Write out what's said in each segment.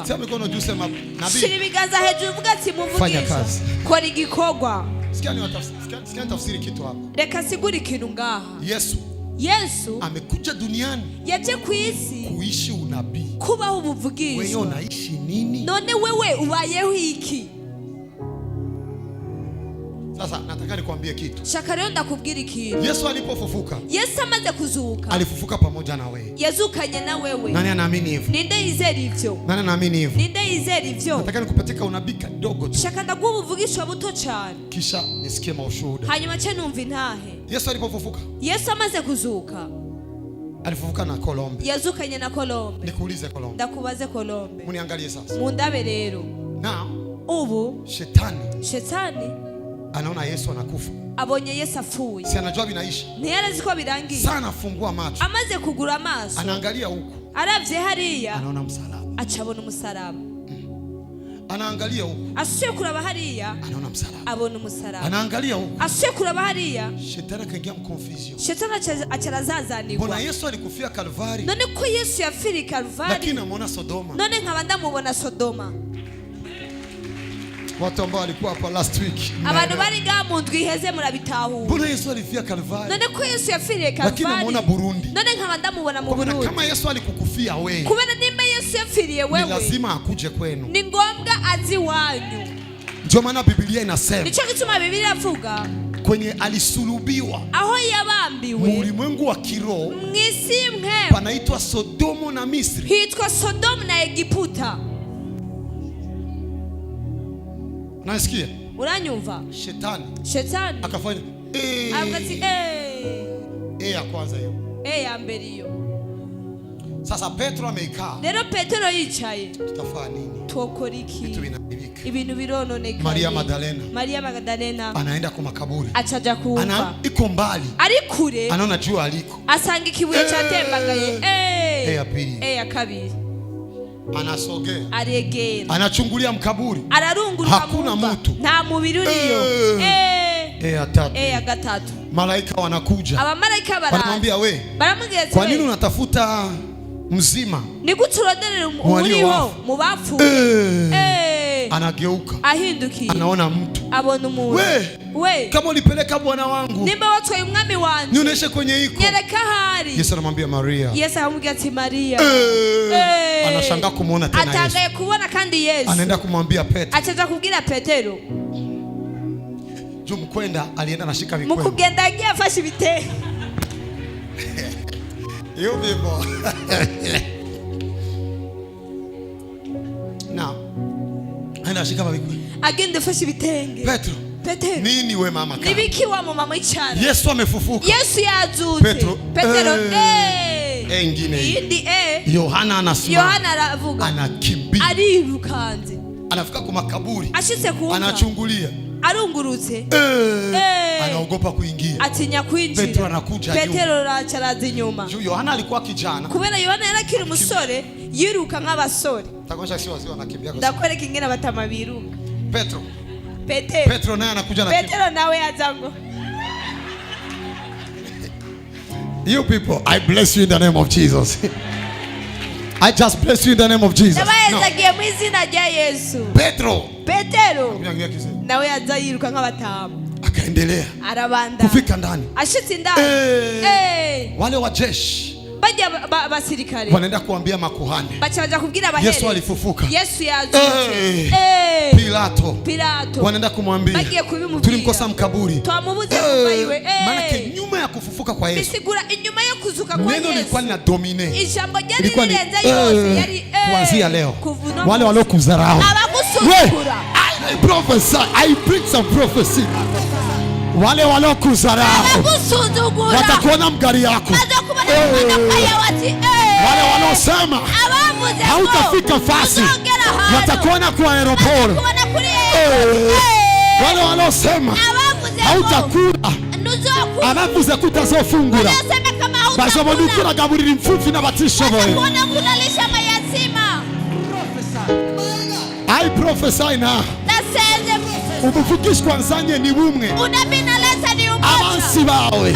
Tia mikono juu sema nabii. Shira ibiganza hejuru vuga ati muvugisha. Kora igikorwa. Sikia tafsiri kitu hapa. Reka siguri ikintu ngaha. Yesu amekuja duniani yaje ku isi kuishi unabii. Kubaho ubuvugisho. Wewe unaishi nini? None wewe ubayeho iki? Sasa nataka nikwambie kitu. Shaka rero ndakubwira ikintu. Yesu alipofufuka. Yesu amaze kuzuka. Alifufuka pamoja na wewe. Yazukanye na wewe. Nani anaamini hivyo? Ninde yizera ivyo? Nani anaamini hivyo? Ninde yizera ivyo? Nataka nikupatika unabii kidogo tu. Shaka ndaguha ubuvugisho buto cyane. Kisha nisikie maushuhuda. Hanyuma cyo numva intahe. Yesu alipofufuka. Yesu amaze kuzuka. Alifufuka na Kolombe. Yazukanye na Kolombe. Nikuulize Kolombe. Ndakubaze Kolombe. Muniangalie sasa. Mundabe rero. Na ubu Shetani anaona Yesu anakufa. Abonye Yesu afuye. Si anajua binaisha. Ntiyarazi ko birangiye. Sana fungua macho. Amaze kugura amaso. Anaangalia huko. Aravye hariya. Anaona msalaba. Acabona umusaraba. Anaangalia huko. Asuye kuraba hariya. Anaona msalaba. Abona umusaraba. Anaangalia huko. Asuye kuraba hariya. Shetani akaingia mconfusion. Shetani acharazazanirwa. Bona Yesu alikufia Kalvari. None ko Yesu yafiri Kalvari. Lakini anaona Sodoma. None nkaba ndamubona Sodoma. Watu ambao walikuwa hapa last week. Abantu bari nga mu ndwi iheze murabitahu. Bona Yesu alifia Kalvari. None ko Yesu yafiriye Kalvari. Lakini anaona Burundi. None nkaba ndamubona mu Burundi. Kama Yesu alikukufia wewe. Kubera nimba Yesu yafiriye wewe. Ni lazima akuje kwenu. Ni ngombwa azi wanyu. Ndio maana Biblia inasema. Nicho gituma Biblia ivuga kwenye alisulubiwa. Aho yabambiwe. Mu ulimwengu wa kiroho. Mwisi mwe. Panaitwa Sodomo na Misri. Hitwa Sodom na Egiputa. Unasikia? Unanyumva? Shetani akafanya akati ya kwanza hiyo. Ya mbere hiyo. Sasa Petro amekaa. Rero Petro yicaye. Tutafanya nini? Tuokora iki? Ibintu birononeka. Maria Magdalena anaenda kwa makaburi. Achaja kuumva. Iko mbali. Ari kure. Anaona jua aliko. Asanga ikibuye cyatembagaye. Ya pili. Ya kabiri. Anasogea. Aregera. Anachungulia mkaburi. Ararunguruka. Hakuna mtu. Nta mubiri uriyo. Ya tatu. Ya gatatu. Malaika wanakuja. Abamalaika baraje. Wanamwambia we. Baramubwira ati, kwa nini unatafuta mzima? Niguturoderera umuriho mu bapfu. Anageuka. Ahindukiye. Anaona mtu. Abona umuntu. We. Kama ulipeleka bwana wangu. Nimba watwaye umwami wanje. Nionyeshe kwenye iko. Nyereka hari. Yesu anamwambia Maria. Yesu aramubwira ati Maria. Anashangaa kumuona tena Yesu. Atangaye kubona kandi Yesu. Anaenda kumwambia Petro. Achaza kubwira Petero. Mkwenda alienda nashika mikwenda. Mukugenda agiye afashe ibitenge. You people. Now. Aenda nashika mikwenda. Agende afashe ibitenge. Petro. Nini we mama kama? Nibiki wa mama ichana. Yesu amefufuka. Yesu yazutse. Petero ingine. Yohana anasimama. Yohana aravuga. Anakimbia. Arirukanze. Anafika kwa makaburi. Ashitse kuumva. Anachungulia. Arungurutse. Anaogopa kuingia. Atinya kwinjira. Petro anakuja nyuma. Petero aracharaza inyuma. Yohana alikuwa kijana. Kubera Yohana yarakiri umusore, yiruka nk'abasore. Takosha si wazee wanakimbia. Ndakwereka ingene batama biruka. Petro naye anakuja na Petero nawe azango. You people, I bless you in the name of Jesus. I just bless you in the name of Jesus. Nabayezagiye mu izina rya Yesu. Petero nawe azayiruka nk'abatamu. Akaendelea. Arabanda. Kufika ndani. Ashitse ndani. Wale wa jeshi bajya basirikare wanaenda kuambia makuhani. Bacha kubwira abahere. Yesu alifufuka. Yesu yazutse. Pilato. Wanaenda kumwambia. Tulimkosa mkaburi. Twamubuze kubayiwe. Maana nyuma ya kufufuka kwa Yesu. Bisigura inyuma yo kuzuka kwa Yesu. Neno lilikuwa lina domine. Ijambo ryari rirenze yose yari kuanzia leo. Wale waliokudharau. Abagusuzugura. I prophesy. I bring some prophecy. Wale waliokudharau. Abagusuzugura. Watakuona mgari yako. Wale wanaosema hautafika fasi watakuona kwa aeroport. Wale wanaosema hautakula abavuze kutazofungura bazobonukira gaburira imfuvyi n'abatishoboye. I prophesy now. Ubuvugishwa nzanye ni bumwe. abansi bawe,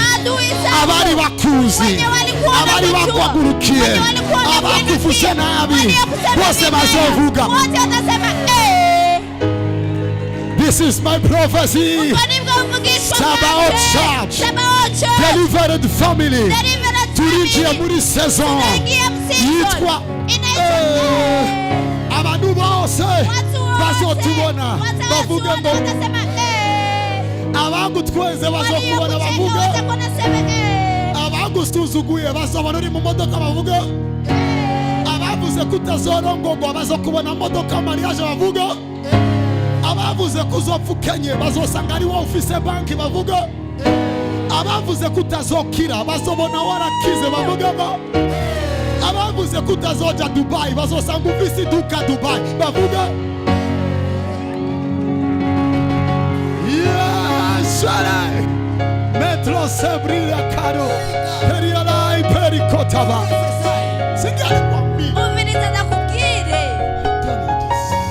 abari bakuzi, abari bakwagurukiye, abakuvuze nabi, bose bazovuga. This is my prophecy. Sabaoth Church, delivered family, turinjiye muri saison yitwa abantu bose bazotubona bavuga ngo abagutweze bazokubona bavuga, abagusuzuguye bazobona uri mu modoka bavuga, abavuze kutazorongorwa bazokubona modoka mariage bavuga, abavuze kuzopfukanye bazosanga ari wowe ufise banki bavuga, abavuze kutazokira bazobona warakize bavuga, abavuze kutazoja Dubai bazosanga ufise iduka Dubai bavuga. Shalai Metro Sebrila Kado Perialai Perikotava Singali kwambi umviriza ndakubwire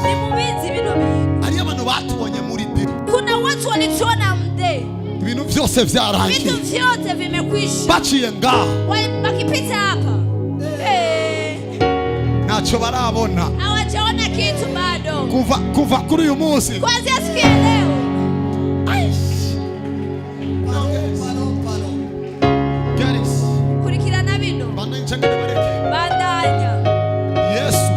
ni mubizi bino bintu. Ari abantu batubonye muri diri. Kuna watu walituona mde. Ibintu vyose vyarangiye. Vitu vyote vimekwisha. Baciye ngaha. Bakipita hapa. Nacho barabona. Hawajaona kitu bado. Kuva kuri uyu munsi. Kuanzia siku ya leo. Kurikirana bino. Bandanya. Yesu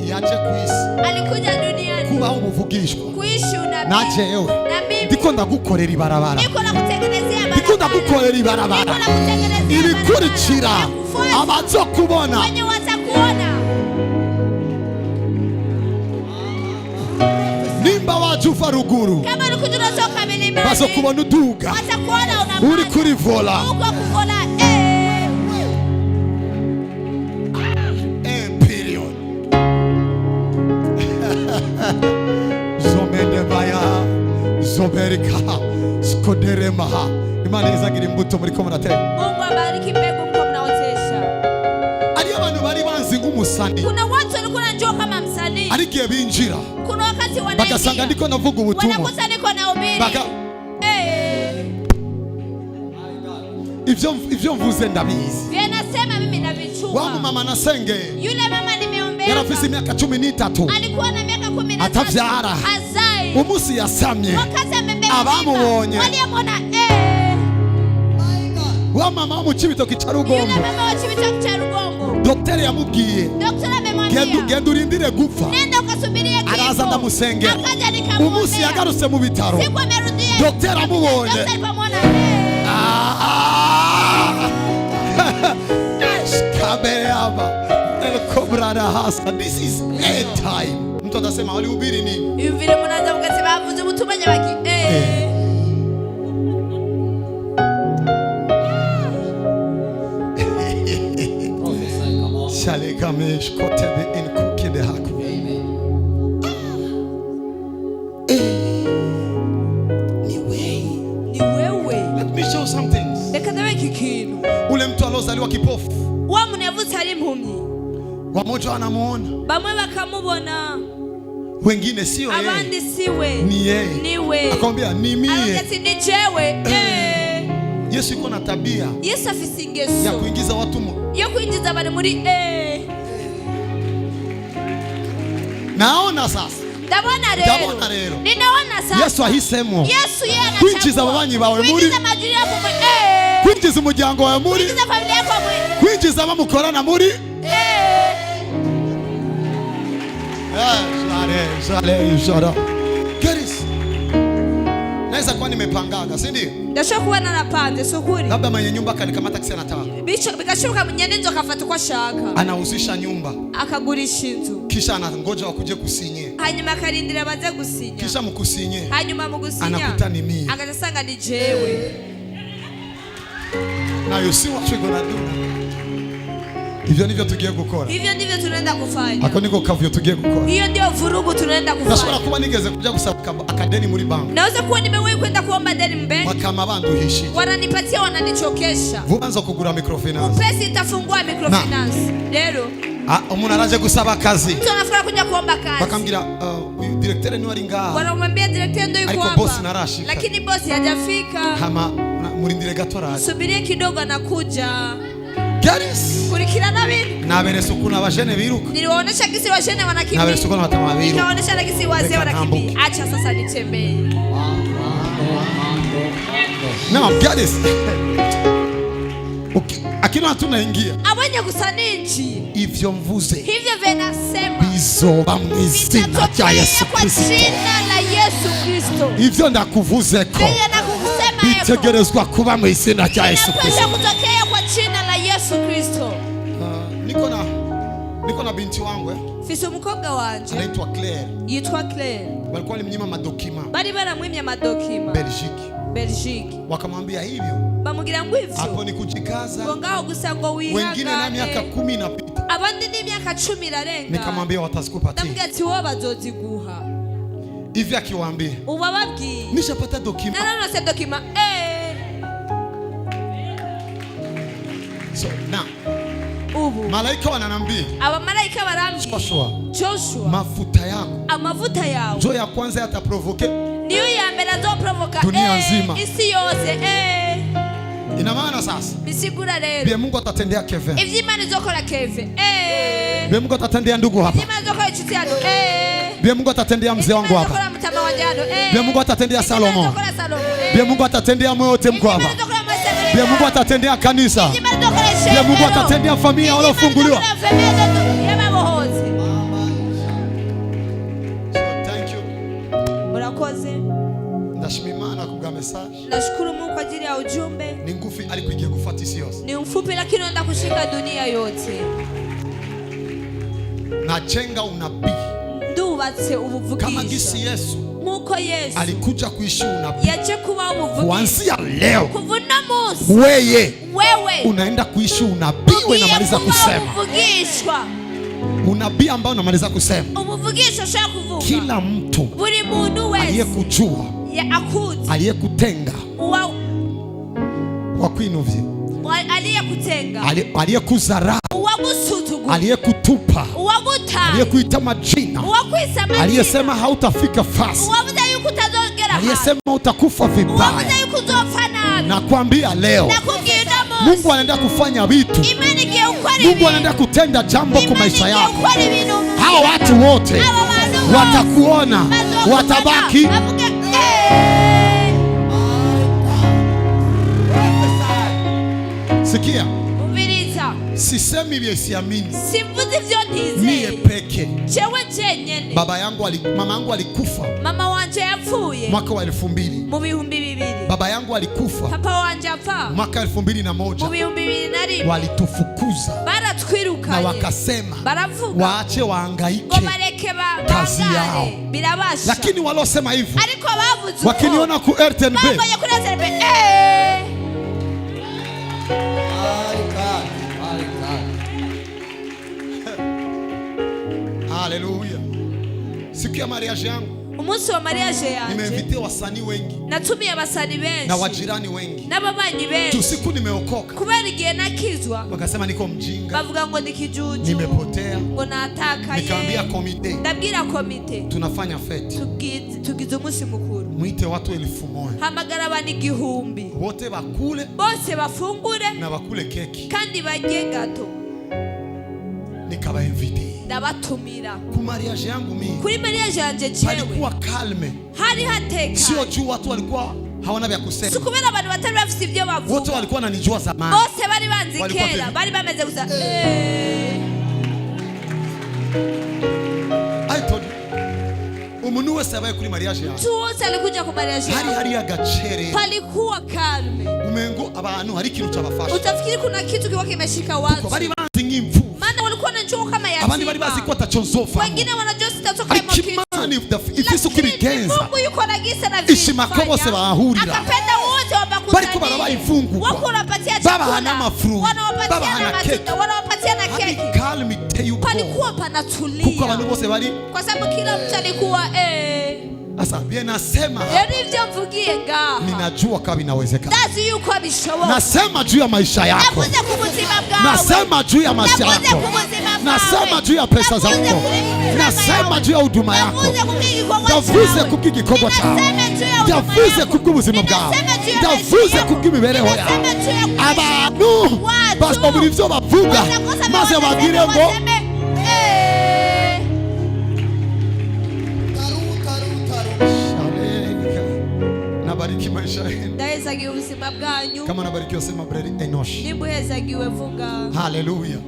yaje kwisi. Alikuja duniani. Kubaho umuvugishwa. Kuishi unabii. Naje yewe. Na mimi. Ndiko ndagukorera ibarabara. Ndiko nakutengenezea barabara. Ndiko ndagukorera ibarabara. Ndiko nakutengenezea ibikurikira abazokubona. Wenye watakuona. Nimba wajuva ruguru. Kama urukuja unatoka milimani. Bazokubona uduga. Watakuona unapanda. Uri kuri vola. Uko kuvola. Period. Zomende baya. Zoberika. Skodere maha. Imana izagira imbuto muri ko muratera. Mungu abariki mbegu mko mnaotesha. Ari abantu bari banzi nk'umusani. Kuna watu walikuwa wanajua kama msanii. Ari gihe binjira. Kuna wakati wanaingia. Bagasanga ndiko navuga ubutumwa. Wanakuta niko nahubiri. Ivyo mvuze ndabizi. Vile nasema mimi navichukua. Wa mama nasenge. Yule mama nimeombea. Yarafisi miaka 13. Alikuwa na miaka 13. Atavyara. Azai. Umusi yasamye. Wakati amebeba. Abamubonye. Waliamwona wa mama mu Cibitoke ca Rugombo. Yule mama wa Cibitoke ca Rugombo. Daktari yamubwiye. Daktari amemwambia. Genda urindire gupfa. Nenda ukasubirie kifo. Araza ndamusengera. Akaja nikamwombea. Umusi yagarutse mu bitaro. Siku amerudia. Daktari amubonye. Daktari pamwona. This is a time. Mtu atasema walihubiri nini? Hivi vile mnaanza mkasema avuze ubutumwa nyabaki. Shale kamesh kotebe in kukide haku. Ni wewe. Let me show some things. Reka ndawe kikinu. Ule mtu alozaliwa kipofu. Wa munevutse ari impumyi. Wamoja wanamuona. Bamwe bakamubona. Wengine sio yeye. Abandi siwe. Ni yeye. Niwe. Akamwambia ni mie. Ati ni jewe. Yesu yuko na tabia. Yesu afise ingeso. Ya kuingiza watu yo kuingiza bari muri Naona sasa. Ndabona rero. Ninaona sasa. Yesu ahisemo. Yesu yeye anachagua. Kwinjiza ababanyi bawe muri. Kwinjiza majuri yako muri. Kwinjiza umuryango wawe muri. Kwinjiza familia yako muri. Kwinjiza abamukorana muri. Shara. Keris. Naweza kuwa nimepangaga, si ndio? Ndashaka kuwa narapanze sokuri. Labda mwenye nyumba kanikamata kisa nataka. Bikashuka munyenenzo akafata kwa shaka. Anauzisha nyumba. Akagurisha inzu. Kisha anangoja wakuje kusinye. Hanyuma akarindira baze gusinya. Kisha mukusinye. Hanyuma mugusinya. Anakuta ni mimi. Akasanga ni jewe. Now you see what we're gonna do. Hivyo ndivyo tugiye gukora. Hivyo ndivyo tunaenda kufanya. Ako niko kavyo tugiye gukora. Hiyo ndio vurugu tunaenda kufanya. Nashobora kuba nigeze kuja gusaba akadeni muri bank. Naweza kuwa nimewahi kwenda kuomba deni mbenki. Wakama banduhishije. Wananipatia wananichokesha. Vubanza kugura microfinance. Pesa itafungua microfinance. Lero Umuntu araje gusaba akazi. Mtu anafika kuja kuomba kazi. Bakambira directeur ni wari ngaha. Wanamwambia directeur ndio yuko hapa. Ariko boss narashika. Lakini boss hajafika. Hama murindire gato araje. Subirie kidogo anakuja. Garis. Kurikira nabindi. Naberese ukuna abajene biruka. Niliwaonesha kisi wajene wanakimbia. Naberese ukuna batama biruka. Nikaonesha na kisi wazee wanakimbia. Acha sasa nitembee. No, Garis. Okay. Akino hatunaingia. Abonye gusa n'inchi. Ivyo mvuze. Hivyo venasema. Bizoba mw'izina rya Yesu Kristo. Kwa jina la Yesu Kristo. Ivyo ndakuvuze ko. Bitegerezwa kuba mw'izina rya Yesu Kristo. Inapaswa kutokea kwa jina la Yesu Kristo. Niko na binti wangu Fisi umukobwa wanje. Anaitwa Claire. Yitwa Claire. Walikuwa walimnyima madokima. Bari baramwimya madokima. Belgique. Wakamwambia hivyo. Bamugira ngo ivyo. Hapo ni kujikaza. Ngao gusa ngo wihangane. Wengine na miaka 10 inapita. Abandi ni miaka 10 irarenga. Nikamwambia watazikupatia. Ndamubwira ati wowe bazoziguha. Hivi akiwaambia. Ubababwiye. Nishapata dokima. Na se dokima. So now. Ubu. Malaika wananambia. Aba malaika barambye. Joshua. Mafuta yako. Amavuta yawe. Ndio ya kwanza yataprovoke. Niyo ya mbere azoprovoka dunia nzima. Isi yose Ina maana sasa. Bisigura rero. Bia Mungu atatendea Kevin. Ivyo Imana izokora Kevin. Bia Mungu atatendea ndugu hapa. Imana izokora inshuti yano. Bia Mungu atatendea mzee wangu hapa. Izokora mtama wangu yano. Bia Mungu atatendea Salomo. Bia Mungu atatendea moyo wote mko hapa. Bia Mungu atatendea kanisa. Bia Mungu atatendea familia waliofunguliwa. Nashukuru Mungu kwa ajili ya ujumbe. Ni ngufi alikuigia kufuata isi yose. Ni mfupi lakini anaenda kushika dunia yote. Najenga unabii. Ndubatse ubuvugisho. Kama gisi Yesu. Muko Yesu. Alikuja kuishi unabii. Yaje kuba ubuvugisho. Kuanzia leo. Kuvuna Musa. Wewe. Unaenda kuishi unabii wewe unamaliza kusema. Ubuvugishwa. Unabii ambao unamaliza kusema. Ubuvugishwa shaka kuvuga. Kila mtu. Buri muntu wese. Aliyekujua. Aliyekutenga wakwinuvye, aliyekutenga, aliyekuzarau, aliyekutupa, aliyekuita majina, aliyesema hautafika fasi, aliyesema utakufa vibaya, nakwambia leo Mungu anaenda kufanya vitu. Mungu anaenda kutenda jambo kwa maisha yako. Hao watu wote watakuona, watabaki. Sikia. Umviriza. Sisemi vile siamini. Simvuzi vyo ntize. Mie peke. Chewe jenyene. Mama yangu alikufa. Mama wanje yapfuye. Mwaka wa 2000. Mu bihumbi 2000. Baba yangu alikufa. Papa wanje apfa. Mwaka 2001. Mu bihumbi 2001. Walitufukuza. Baratwirukanye. Na wakasema. Baravuga. Waache wahangaike. Ngo bareke kazi yao. Birabasha. Lakini walosema hivyo. Ariko bavuze. Wakiniona ku RTNB. Bavuye kuri RTNB. Haleluya. Siku ya mariage yangu. Umunsi wa mariage yangu. Nimeinvitea wasanii wengi. Natumia abasanii benshi. Na wajirani wengi. N'ababanyi benshi. Tusiku nimeokoka. Kubera igihe nakizwa. Wakasema niko mjinga. Bavuga ngo ndikijuju. Nimepotea. Ngo natakaye. Nikaambia komite. Ndabwira komite. Tunafanya fete. Tugize umunsi mukuru. Mwite watu 1000. Hamagara abantu 1000. Wote bakule. Bose bafungure. Na bakule keki. Kandi barye gato. Nikabainvite. Ndabatumira ku mariage yangu mimi. Kuri mariage yanje chewe palikuwa calme. Hari hateka. Sio juu watu walikuwa hawana vya kusema. Sikubera abantu batari bafite ibyo bavuga. Wote walikuwa wananijua zamani. Bose bari banzikera, bari bameze gusa. I told you. Umuntu wese abaye kuri mariage yangu. Tuwose alikuja ku mariage yangu. Hari agacere. Palikuwa calme. Umengo abantu hari ikintu cyabafasha. Utafikiri kuna kitu kiwa kimeshika watu. Bari banzi nk'imfu. Maana walikuwa wanajua kama yatima. Abandi bari bazi ko atachozofa. Wengine wanajua sitatoka kama kitu. Ifisi ukibigenza. Mungu yuko nagisa na vitu. Ishima ko bose bahurira. Akapenda wote wabakutani. Bariko barabaye imfungu. Wako unapatia chakula. Baba hana mafuru. Baba hana keki. Wanawapatia na keki. Calm yuko. Palikuwa panatulia. Kuko abantu bose bari. Kwa sababu kila mtu alikuwa Asa bien nasema ibyo mvugiye ngaha ninajua kama inawezekana. Ndazi yuko bishoboka. Nasema juu ya maisha yako. Navuze ku buzima bwawe. Nasema juu ya maisha yako. Nasema juu ya pesa zako. Nasema juu ya huduma yako. Ndavuze kubw'igikorwa cyawe. Ndavuze kubw'ubuzima bwawe. Ndavuze kubw'imibereho yawe. Abantu basi muri byo bavuga maze bagire ngo nabariki maisha yenu. Ndahezagiwe ubuzima bwanyu. Kama nabarikiwa sema brother Enosh. Nibuhezagiwe vuga. Hallelujah.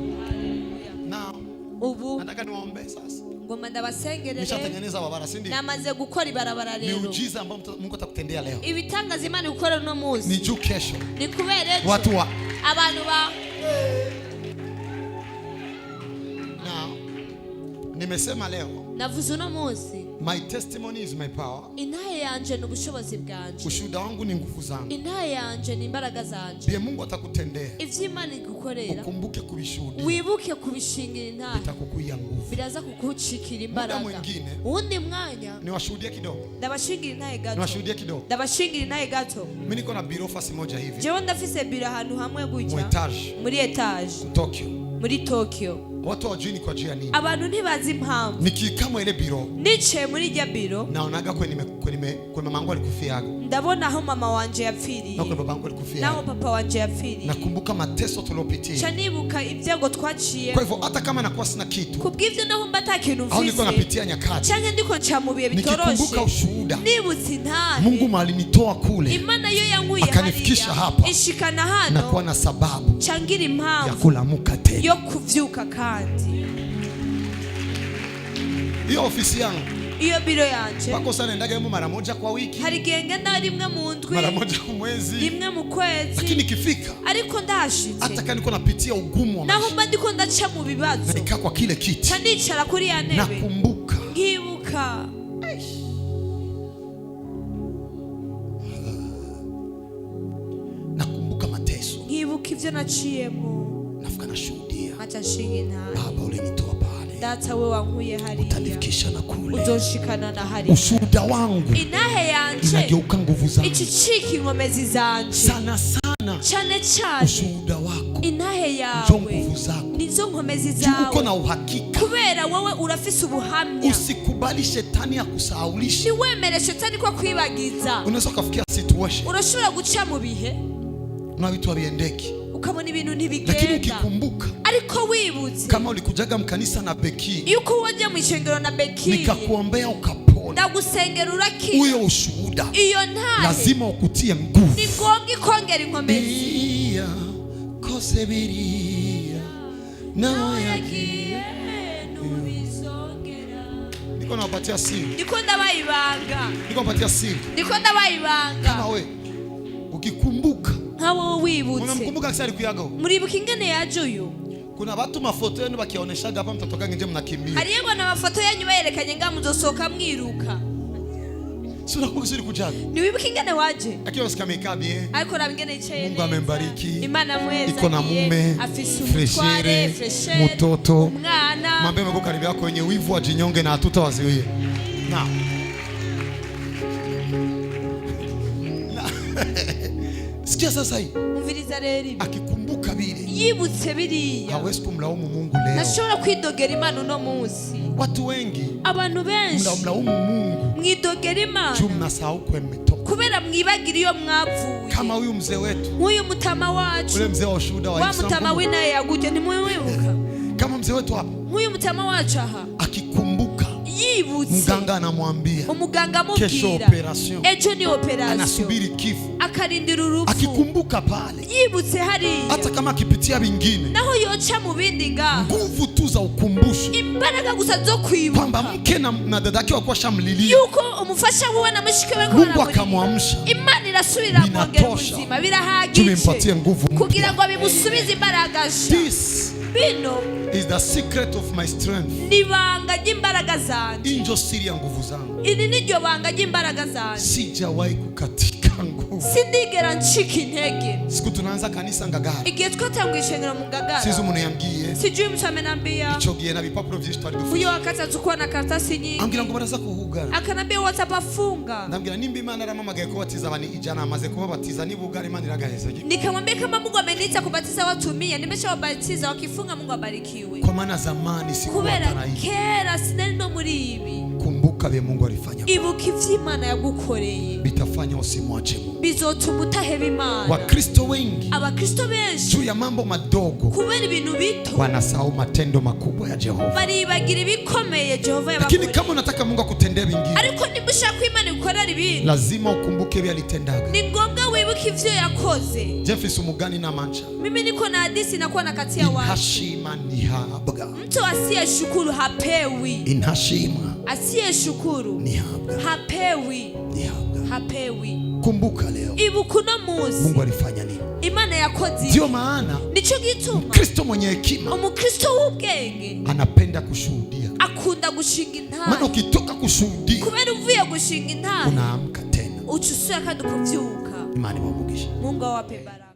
Now, ubu nataka niwaombe sasa. Ngoma ndabasengerere. Nishatengeneza barabara si ndio? Namaze gukora ibarabara rero. Miujiza ambayo Mungu atakutendea leo. Ibitangaza Imana gukora no munsi. Ni juu kesho. Ni kubere watu wa abantu ba Now, nimesema leo. Navuze no munsi. My testimony is my power. Intaye yanje n'ubushobozi bwanje. Ushuhuda wangu ni nguvu zangu. Intaye yanje ni imbaraga zanje. Ndiye Mungu atakutendea. Ivy'Imana igukorera. Ukumbuke kubishuhudia. Wibuke kubishingira intaye. Bitakukuya nguvu. Biraza kukucikira imbaraga. Muda mwingine. Undi mwanya. Niwashuhudie kidogo. Ndabashingira intaye gato. Niwashuhudie kidogo. Ndabashingira intaye gato. Mimi niko na biro fasi moja hivi. Jewe ndafise biro ahantu hamwe gutya. Muri etage. Tokyo. Muri Tokyo. Watu wajui ni kwa jia nini. Abantu ntibazi impamvu. Nikikama ile biro. Niche muri irya biro. Naonaga kwa mamangu alikufiaga. Ndabona aho mama wanje yapfiriye. Na kwa babangu alikufiaga. Naho papa wanje yapfiriye. Nakumbuka mateso tulopitia. Chanibuka ibyago twaciye. Kwa hivyo hata kama nakuwa sina kitu. Kubw'ivyo naho mbata kintu mfise. Au niko napitia nyakati. Change ndiko ncamubiye bitoroshe. Nikikumbuka ushuhuda. Nibutse ntahe. Mungu malinitoa kule. Imana yo yanguye hariya. Akanifikisha hapa. Ishikana hano. Nakuwa na sababu. Changira impamvu. Ya kulamuka tena. Yo kuvyuka kandi. Hiyo ofisi yangu. Iyo biro yanje. Bako sana ndaga mara moja kwa wiki. Hari genge na rimwe mu ndwi. Mara moja kwa mwezi. Rimwe mu kwezi. Lakini kifika. Ariko ndashitse. Hata kama niko napitia ugumu wa maisha. Naho mba ndiko ndaca mu bibazo. Nikaa kwa kile kiti. Chandicara kuri ya ntebe. Nakumbuka. Nkibuka. Nakumbuka mateso. Nkibuka ivyo naciyemo. Nafuka nashuhudia. Acha shinge ntahe. Baba ulinitoa pale. Data we wankuye hariya. Utanifikisha na kule. Uzoshikana na hariya. Ushuhuda wangu. Intahe yanje. Inageuka nguvu zangu. Icicika inkomezi zanje. Sana sana. Cyane cyane. Ushuhuda wako. Intahe yawe. Njo nguvu zako. Nizo nkomezi zawe. Uko na uhakika. Kubera wowe urafise ubuhamya. Usikubali shetani ya kusahaulisha. Niwemere shetani kwa kwibagiza. Unaweza kufikia situation. Urashobora guca mu bihe. Na vitu haviendeki. Ukabona ibintu ntibigenda. Lakini ukikumbuka. Ariko wibutse. Kama ulikujaga mkanisa na beki. Yuko waje mu ishengero na beki. Nikakuombea ukapona. Ndagusengera urakira. Huyo ushuhuda. Iyo ntahe. Lazima ukutie nguvu. Ni ngombwa ikongera inkomezi. Biriya kose biriya. Nawe yagiye nubizongera. Niko nawapatia siri. Niko ndabayibanga. Niko nawapatia siri. Niko ndabayibanga. Kama we ukikumbuka. Nkawo wibutse. Unamkumbuka kisa alikuyaga huko. Muribuka ingene yaje uyu. Kuna watu mafoto yenu bakioneshaga hapa mtotoka nje mnakimbia. Hariyo na mafoto yanyu bayerekanye nga muzosoka mwiruka. Sura kusiri kujaga. Ni wibuka ingene waje. Akiwa usikameka bien. Ariko rabingene yicaye. Mungu amembariki. Imana mweza. Iko na mume. Afise umutware, mtoto. Umwana. Mambe mko karibu yako wenye wivu ajinyonge na hatutawaziwie. Na. Sikia sasa hii. Umviriza rero. Akikumbuka bile. Yibutse biriya. Hawezi kumlaumu Mungu leo. Nashobora kwidogera Imana uno munsi. Watu wengi. Abantu benshi. Mlaumu Mungu. Mwidogera Imana. Juu mnasahau kwa mmetoka. Kubera mwibagira iyo mwavuye. Kama huyu mzee wetu. Huyu mutama wacu. Ule mzee wa ushuhuda wa Yesu. Wa mutama winaye yaguje ni mwibuka. Kama mzee wetu hapa. Huyu mutama wacu aha. Akikumbuka. Yibutse. Mganga anamwambia. Umuganga mubwira. Kesho operation. Ejo ni operation. Anasubiri kifo. Akarindira urupfu. Akikumbuka pale. Yibutse hariya. Hata kama akipitia vingine. Naho yoca mu bindi ngaho. Nguvu tu za ukumbusho. Imbaraga gusa zo kwibuka. Kwamba mke na dadake wakuwa shamlilia. Yuko umufasha wewe na mushike we Mungu akamwamsha. Imana irasubira kongera ubuzima birahagije. Tumempatie nguvu. Kugira ngo bimusubize imbaraga sha. This bino is the secret of my strength. Nibanga ry'imbaraga zanje. Injo siri ya nguvu zangu. Ini niryo banga ry'imbaraga zanje. Sijawahi kukatika. nguvu. Sindigera ncika intege. Siku tunaanza kanisa Ngagara. Igihe twatanguye ishengero mu Ngagara. Sizo umuntu yambwiye. Sijui mtu amenambia. Ico gihe na bipapuro byinshi twari dufite. Uyo wakati tukua na karatasi nyingi. Ambwira ngo baraza kuhugara. Akanambia watapafunga. Ndambwira nimba Imana aramamagaye kubatiza abantu ijana amaze kubabatiza nibugara Imana iragaheza. Nikamwambia kama Mungu ameniita kubatiza watu 100, nimeshawabatiza, wakifunga Mungu abarikiwe. Kwa maana zamani sikuwa kubera kera sinari no muri ibi. Kumbuka be Mungu alifanya. Ibuka ivyo Imana yagukoreye. Bitafanya usimwache Mungu. Bizotuma utaheba Imana. Wakristo wengi, abakristo benshi, juu ya mambo madogo kubera ibintu bito wanasahau matendo makubwa ya Jehova. Baribagira ibikomeye Jehova yabakoreye. Lakini kama unataka Mungu akutendee vingine, ariko niba ushaka Imana ikorera ibintu, lazima ukumbuke ibyo alitendaga. Ni ngombwa wibuke ivyo yakoze. Jeffis umugani na mancha. Mimi niko na hadithi nakuwa na kati ya watu. Hashima ni habwa. Mtu asiyeshukuru hapewi. Inhashima. Asiyeshukuru ni habwa. Hapewi. Ni habwa. Hapewi. Kumbuka leo. Ibuka uno munsi. Mungu alifanya nini? Imana yakoze. Ndio maana nico gituma Kristo mwenye hekima, umukristo w'ubwenge anapenda kushuhudia. Akunda gushinga intara. Maana ukitoka kushuhudia, kubera uvuye gushinga intara, unaamka tena. ucusura kandi ukuvyuka. Imani wamugisha. Mungu awape baraka.